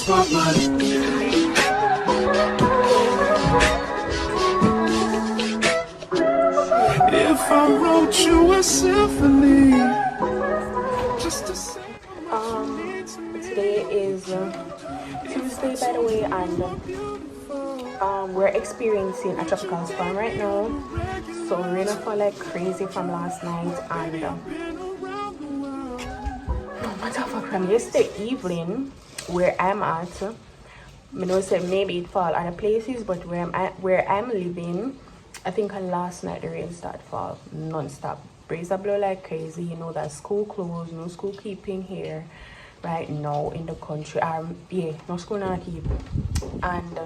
want money. If I wrote you a symphony, just to say today is Tuesday, by the way, and we're experiencing a tropical storm right now. So rain fall like crazy from last night, and no matter what, from yesterday evening where I'm at, I know said maybe it fall other places, but where I'm living, I think on last night the rain started fall non-stop. Breeze a blow like crazy. You know that school closed, no school keeping here right now in the country. Yeah, no school not keep. And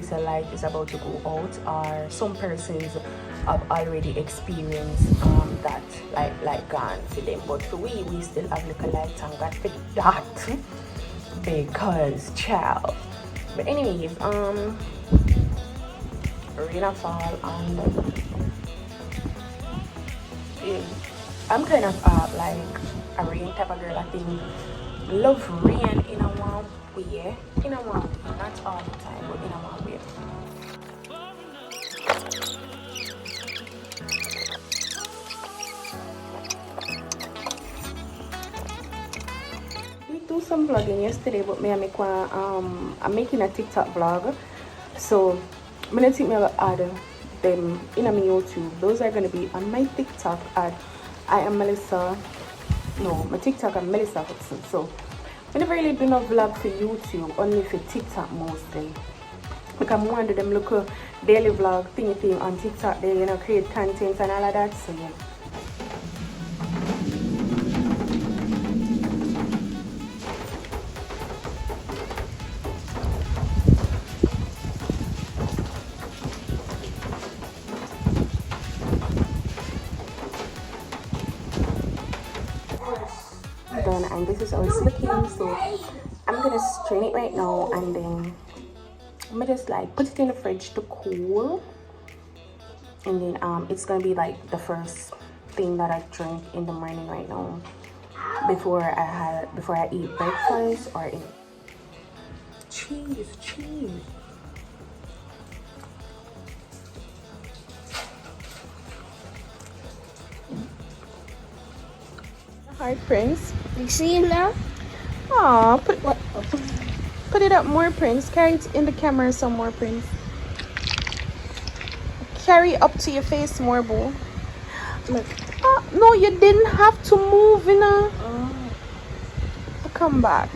the light is about to go out, or some persons have already experienced that like gone for them, but for we still have little light and God for that because child. But anyways, rain a fall, and yeah, I'm kind of like a rain type of girl. I think love rain in a warm way, not all the time, but in a warm way. We do some vlogging yesterday, but me I make one. I'm making a TikTok vlog, so I'm gonna take me add them in my YouTube. Those are gonna be on my TikTok at I am Melissa. No, my TikTok I'm Melissa Hudson. So I never really do no vlog for YouTube, only for TikTok mostly. Because I'm one of them look daily vlog thing on TikTok. They create content and all of that. So yeah. Done, and this is how it's looking. So I'm gonna strain it right now, and then I'm gonna just like put it in the fridge to cool, and then it's gonna be like the first thing that I drink in the morning right now before I eat breakfast or eat cheese. Hi, Prince. You see it now? Aw, put it up more, Prince. Carry it in the camera some more, Prince. Carry up to your face more, boo. Look. No, you didn't have to move, Come back.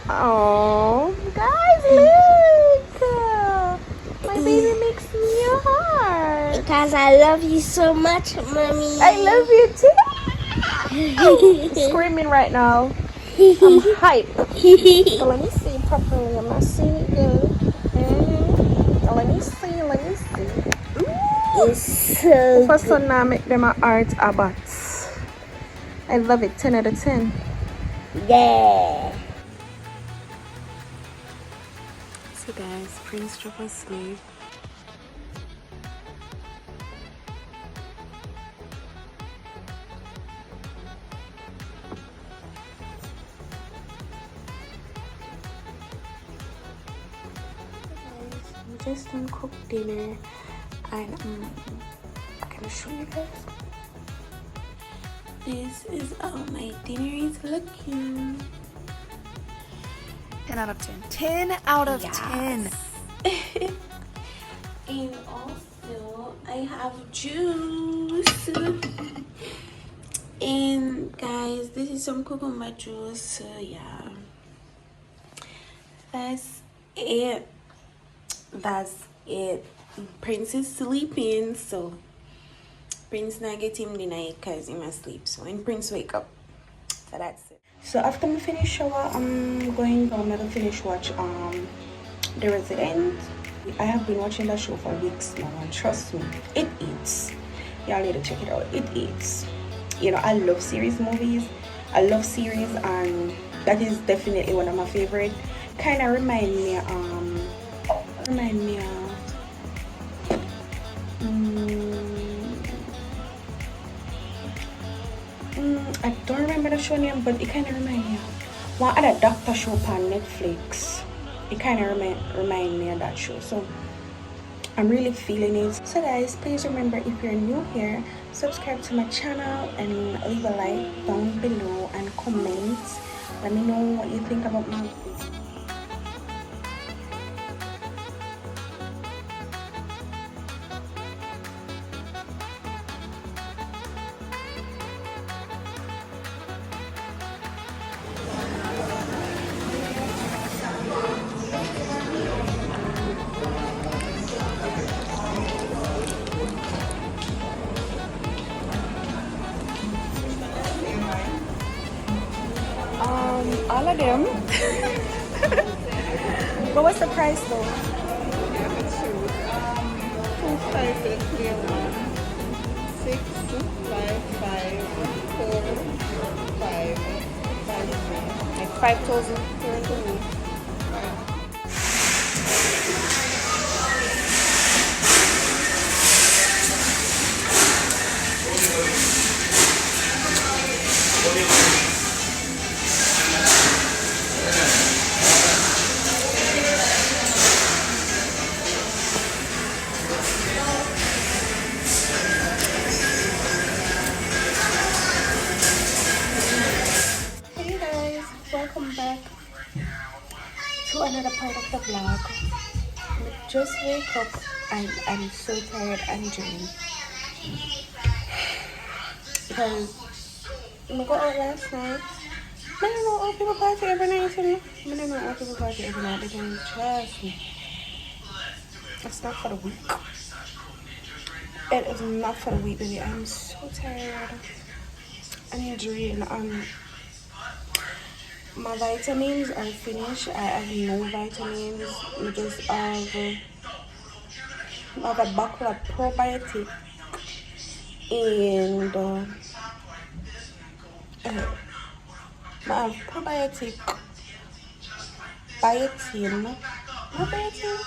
Oh, guys, look. My baby makes me a heart. Because I love you so much, Mommy. I love you too. Screaming right now. I'm hype. So let me see properly. I'm not seeing it good. Let me see. It's so First one now make them a art about. I love it. 10 out of 10. yeah. So guys, Prince dropped asleep. Just done cook dinner, and I'm gonna show you guys. This is how my dinner is looking. 10 out of 10. 10 out of 10. And also, I have juice. And guys, this is some cucumber juice. So yeah, that's it. Prince is sleeping, so Prince not get him dinner because he must sleep. So when Prince wake up, so that's it. So after me finish shower, I'm going home to finish watch The Resident. I have been watching that show for weeks now, and trust me, it eats. Y'all need to check it out. It eats. I love series movies. I love series, and that is definitely one of my favorite. Kind of remind me of I don't remember the show name, but it kind of reminds me of one other doctor show on Netflix. It kind of remind me of that show. So I'm really feeling it. So guys, please remember, if you're new here, subscribe to my channel and leave a like down below and comment. Let me know what you think about my video. All of them. But what's the price though? 2 5 for the clear one. 6 5 5 4 5 5 Like 5,000. 4 Hey guys, welcome back to another part of the vlog. I just wake up and I'm so tired and drained because I got out last night. I don't know how people party every night, you know. I don't know how people party every night because trust me, it's not for the week. It is not for the week, baby. I'm so tired and drained. My vitamins are finished. I have no vitamins. I just have a bottle of probiotic and I have probiotic, biotin, not biotin,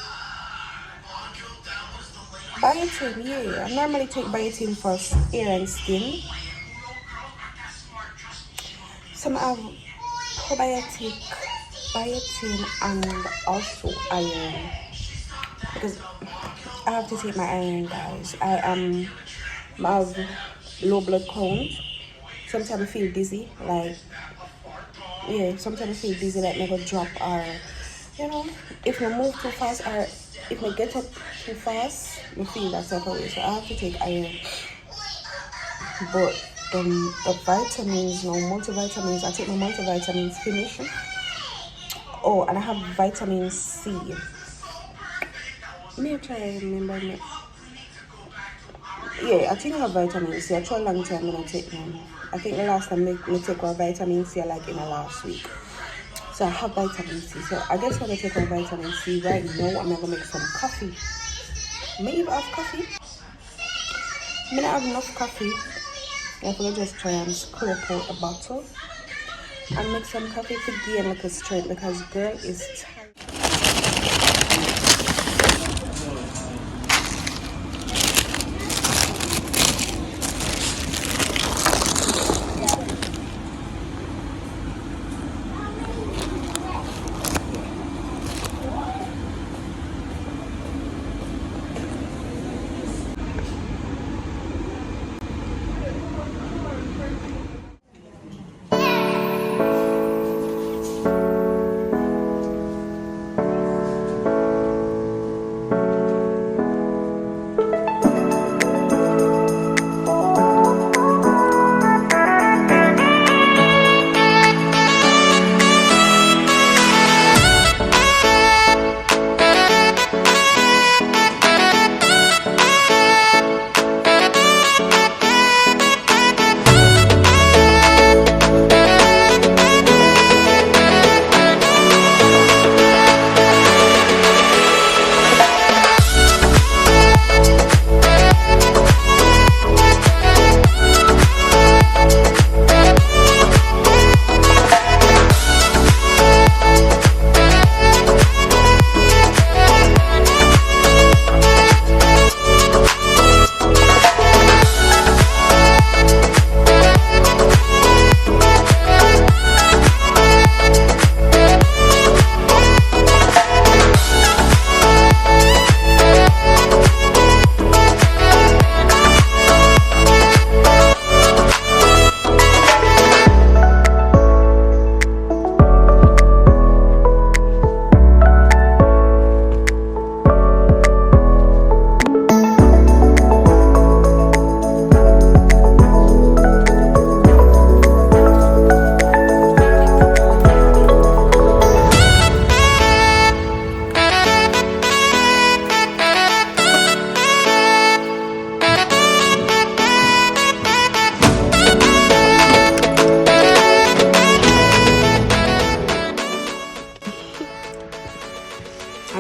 biotin, yeah. I normally take biotin for hair and skin. Some have probiotic, biotin, and also iron, because I have to take my iron, guys. I have low blood count. Sometimes I feel dizzy, like, yeah, sometimes I feel dizzy, like I go drop, or, you know, if I move too fast, or if I get up too fast, I feel that type of way. So I have to take iron. But the vitamins, no, multivitamins, I take my multivitamins finish. Oh, and I have vitamin C. Let me try to remember me. Yeah, I think I have vitamin C. I try a long time when I take them. I think the last time I take my vitamin C like in the last week. So I have vitamin C. So I guess when I take my vitamin C right now, I'm gonna make some coffee. Maybe I have coffee. I don't have enough coffee. I'm gonna just try and scrape out the bottle and make some coffee to gain like a strength, because girl is tired.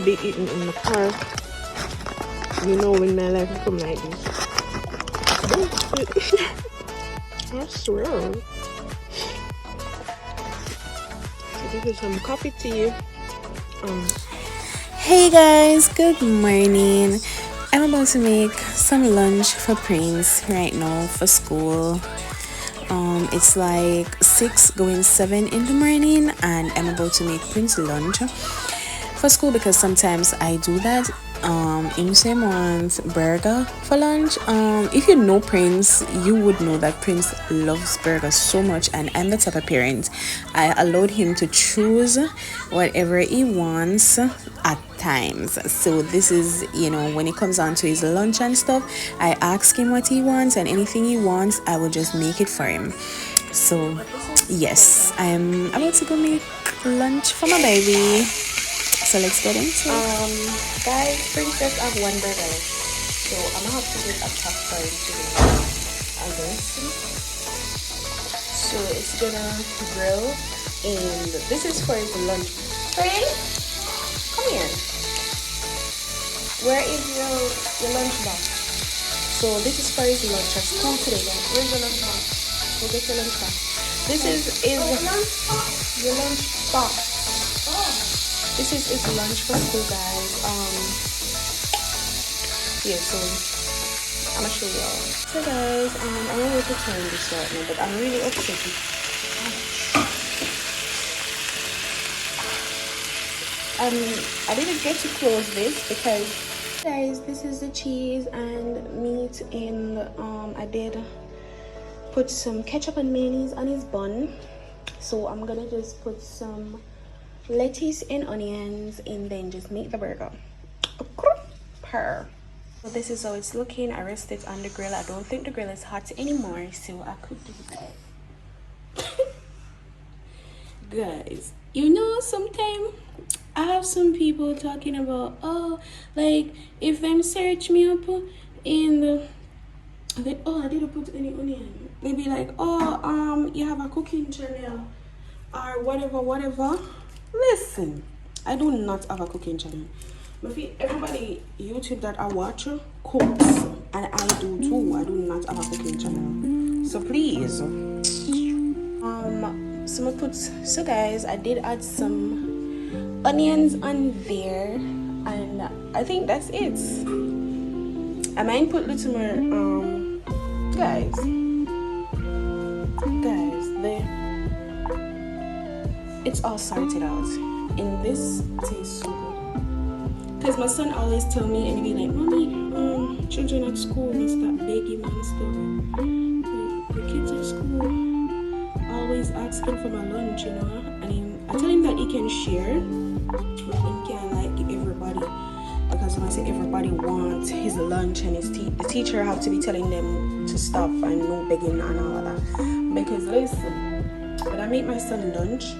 be eating in the car. You know when my life become like this. I swear. So this is some coffee tea. Hey guys, good morning. I'm about to make some lunch for Prince right now for school. It's like 6 going 7 in the morning, and I'm about to make Prince lunch for school because sometimes I do that. In same ones burger for lunch. If you know Prince, you would know that Prince loves burgers so much, and I'm the type of parent. I allowed him to choose whatever he wants at times. So this is, you know, when it comes on to his lunch and stuff, I ask him what he wants, and anything he wants, I will just make it for him. So yes, I'm about to go make lunch for my baby. So let's get into it. Guys, Prince just have one burger left, so I'm gonna have to get a top for him today, I guess. So it's gonna grill, and this is for his lunch. Prince, come here. Where is your lunch box? So this is for his lunch at school today. Where's your lunch box? Go get your lunch box. This is your lunch box. This is his lunch for school, guys. Yeah, so I'm gonna show y'all. So guys, I don't know to turn this right now, but I'm really upset. I didn't get to close this because, guys, this is the cheese and meat in. I did put some ketchup and mayonnaise on his bun, so I'm gonna just put some lettuce and onions and then just make the burger. So this is how it's looking. I rest it on the grill. I don't think the grill is hot anymore, so I could do that. Guys, you know, sometimes I have some people talking about, oh, like if them search me up in the oh, I didn't put any onion, they be like, oh, you have a cooking channel or whatever. Listen, I do not have a cooking channel. But everybody YouTube that I watch cooks, and I do too. I do not have a cooking channel. So please, so guys, I did add some onions on there, and I think that's it. I might put little more guys, it's all sorted out, and this tastes so good. Because my son always tell me, and he be like, Mommy, children at school they start begging and stuff. The kids at school always asking for my lunch, you know. And I tell him that he can share, but he can't like give everybody, because when I say everybody wants his lunch, and the teacher have to be telling them to stop and no begging and all of that. Because listen, when I make my son lunch,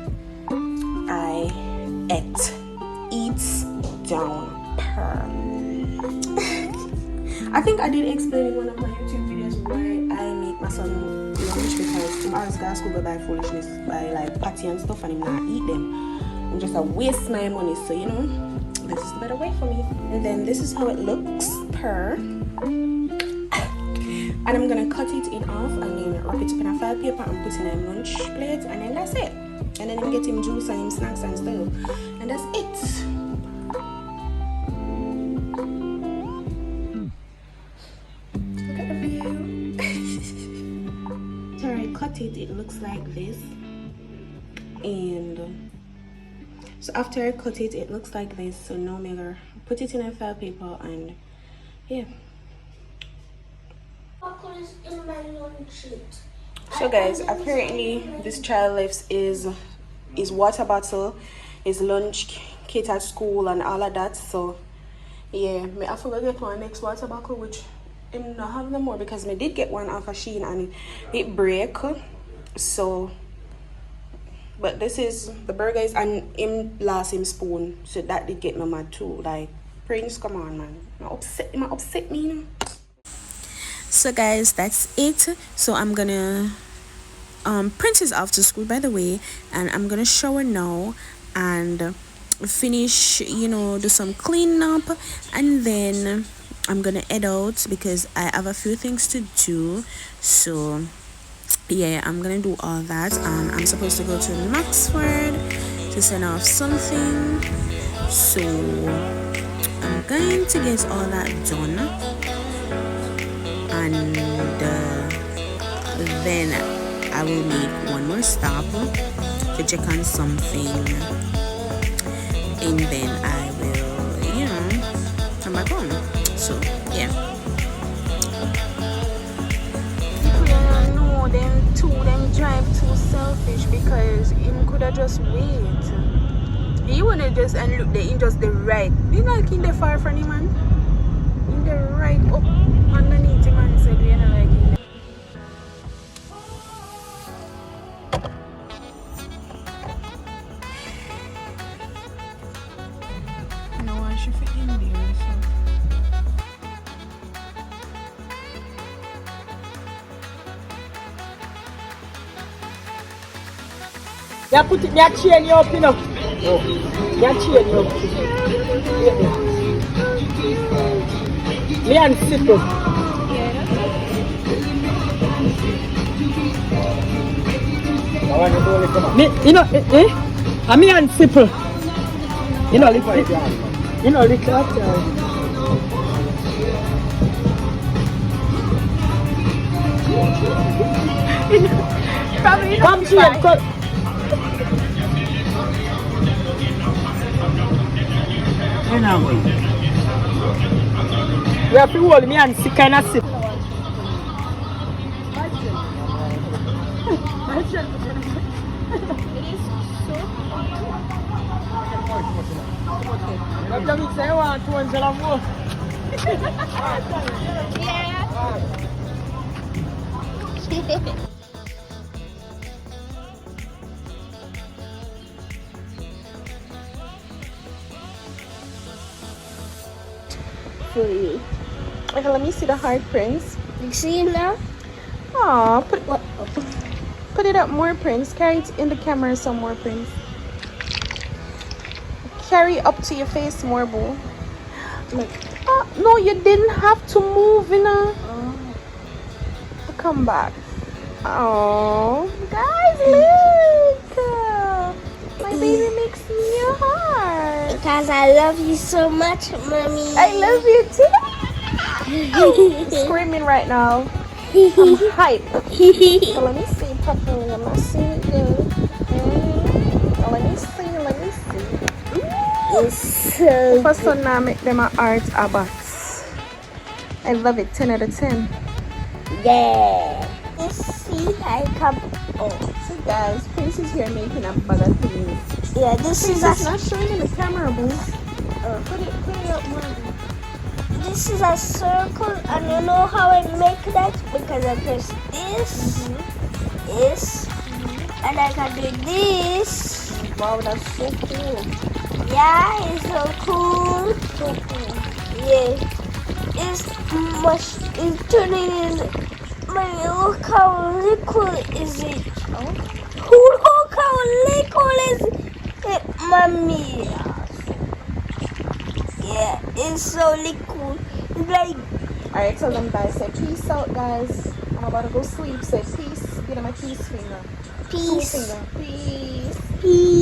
I eats down per. I think I did explain in one of my YouTube videos why I make my son lunch, because him always got school by foolishness, by like patty and stuff, and him not eat them. I'm just a waste my money, so you know, this is the better way for me. And then this is how it looks per. And I'm gonna cut it in half and then wrap it up in a file paper and put in a lunch plate, and then that's it. And then I'm get him juice and him snacks and stuff, and that's it. Look at the view. So I cut it, it looks like this. And so after I cut it, it looks like this. So now I'm gonna put it in a file paper, and yeah. So guys, apparently this child left his water bottle, his lunch kit at school and all of that. So yeah, I forgot to get my next water bottle, which I'm not have no more, because I did get one off a Shein and it break. So but this is the burger is, and him lost him spoon, so that did get me mad too. Like, Prince, come on man, upset me, you know. So guys, that's it. So I'm gonna Prince is off to school, by the way, and I'm gonna shower now, and finish, you know, do some cleaning up, and then I'm gonna head out because I have a few things to do. So yeah, I'm gonna do all that. I'm supposed to go to Maxford to send off something, so I'm going to get all that done, and then I will make one more stop to check on something, and then I will, you know, come back home. So yeah. No, them drive too selfish, because him could have just wait. He wanna just and look there in just the right. You know, like in the far from him, man. In the right up underneath him, and said we not like in the. No, I should fit in there. So. Yeah, put it, yeah, chain you up, you know. Yeah, chain you up. Me and Sipple. Me, you know, and me and Sipple. You know, you know, Probably come chain, come. We have to hold me and see kind of sit. For Okay, let me see the heart prints. you see now? Aw, put it up more, Prince. Carry it in the camera some more, Prince. Carry up to your face more, boo. Look. No, you didn't have to move, you know. Come back. Oh, guys, look. My baby makes me a heart. Because I love you so much, mommy. I love you too. I'm screaming right now. I'm hype. So let me see properly. I'm not seeing it good. So let me see. It's so First one now make them a art abats. I love it. 10 out of 10. yeah. You see, I come. Oh, So guys, Prince is here making a bag of things. yeah. This is It's a not showing in the camera, boo. Put it up more. this is a circle, and you know how I make that because I press this, this, and I can do this. Wow, that's so cool. Yeah, it's so cool. So cool. Yeah, it's much. It's turning in. Man, look how liquid is it? Look how liquid is it, mommy. Yeah, it's so liquid. It's like Alright, tell them guys, say peace out, guys. I'm about to go sleep. Say peace. Give them a peace finger. Two peace, finger. Peace. peace.